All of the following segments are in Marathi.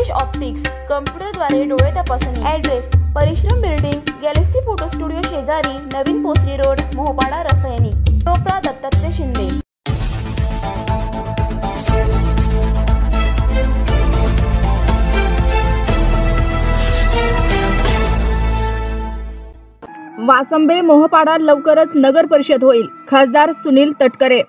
सुरेश ऑप्टिक्स कम्प्युटरद्वारे डोळे तपासणी। ॲड्रेस परिश्रम बिल्डिंग, गॅलेक्सी फोटो स्टुडिओ शेजारी, नवीन पोचरी रोड, मोहपाडा, रसायनी। टोपरा दत्तात्रय शिंदे। वासंबे मोहपाडा लवकरच नगर परिषद होईल, खासदार सुनील तटकरे।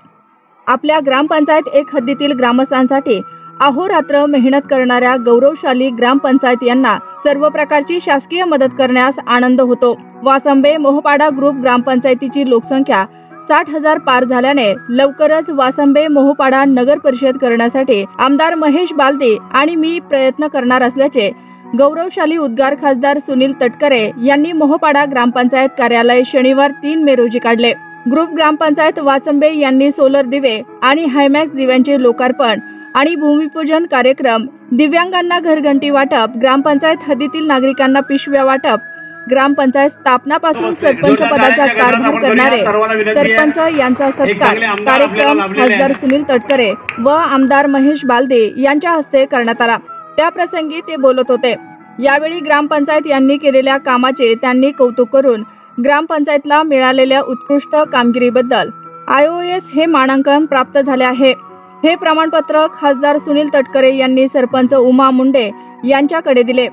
आपल्या ग्रामपंचायत एक हद्दीतील ग्रामस्थांसाठी अहोरात्र मेहनत करणाऱ्या गौरवशाली ग्रामपंचायत यांना सर्व प्रकारची शासकीय मदत करण्यास आनंद होतो। वासंबे मोहपाडा ग्रुप ग्रामपंचायतीची लोकसंख्या 60,000 पार झाल्याने लवकरच वासंबे मोहपाडा नगर परिषद करण्यासाठी आमदार महेश बालदे आणि मी प्रयत्न करणार असल्याचे गौरवशाली उद्गार खासदार सुनील तटकरे यांनी मोहपाडा ग्रामपंचायत कार्यालय शनिवार 3 मे रोजी काढले। ग्रुप ग्रामपंचायत वासंबे यांनी सोलर दिवे आणि हायमॅक्स दिव्यांचे लोकार्पण आणि भूमिपूजन कार्यक्रम, दिव्यांगांना घरघंटी वाटप, ग्रामपंचायत हद्दीतील नागरिकांना पिशव्या वाटप, ग्रामपंचायत स्थापनापासून सरपंच पदाचा कारभार करणारे सरपंच यांचा सत्कार कार्यक्रम खासदार सुनील तटकरे व आमदार महेश बालदे यांच्या हस्ते करण्यात आला। त्याप्रसंगी ते बोलत होते। यावेळी ग्रामपंचायत यांनी केलेल्या कामाचे त्यांनी कौतुक करून ग्रामपंचायतला मिळालेल्या उत्कृष्ट कामगिरीबद्दल IOS हे मानांकन प्राप्त झाले आहे। हे प्रमाणपत्र खासदार सुनील तटकरे यांनी सरपंच उमा मुंडे यांच्याकडे दिले।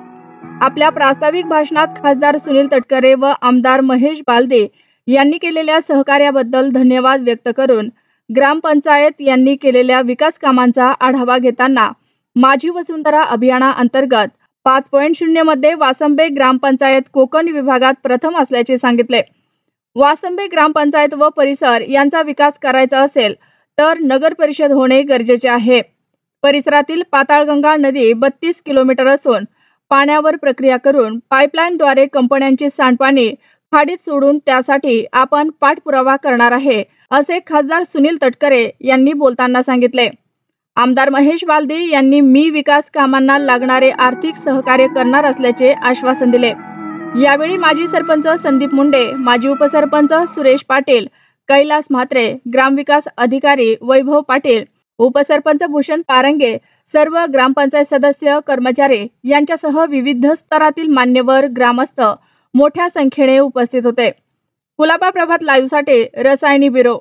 आपल्या प्रास्ताविक भाषणात खासदार सुनील तटकरे व आमदार महेश बालदे यांनी केलेल्या सहकार्याबद्दल धन्यवाद व्यक्त करून ग्रामपंचायत यांनी केलेल्या विकास कामांचा आढावा घेताना माझी वसुंधरा अभियानाअंतर्गत 5.0 मध्ये वासंबे ग्रामपंचायत कोकण विभागात प्रथम असल्याचे सांगितले। वासंबे ग्रामपंचायत व परिसर यांचा विकास करायचा असेल तर नगर परिषद होणे गरजेचे आहे। परिसरातील पाताळगंगा नदी 32 किलोमीटर असून पाण्यावर प्रक्रिया करून पाईपलाईनद्वारे कंपन्यांचे सांडपाणी खाडीत सोडून त्यासाठी आपण पाठपुरावा करणार आहे, असे खासदार सुनील तटकरे यांनी बोलताना सांगितले। आमदार महेश बालदे यांनी मी विकास कामांना लागणारे आर्थिक सहकार्य करणार असल्याचे आश्वासन दिले। यावेळी माजी सरपंच संदीप मुंडे, माजी उपसरपंच सुरेश पाटील, कैलास म्हात्रे, ग्रामविकास अधिकारी वैभव पाटील, उपसरपंच भूषण पारंगे, सर्व ग्रामपंचायत सदस्य, कर्मचारी यांच्यासह विविध स्तरातील मान्यवर, ग्रामस्थ मोठ्या संख्येने उपस्थित होते। कुलाबा प्रभात लाईव्हसाठी रसायनी ब्युरो।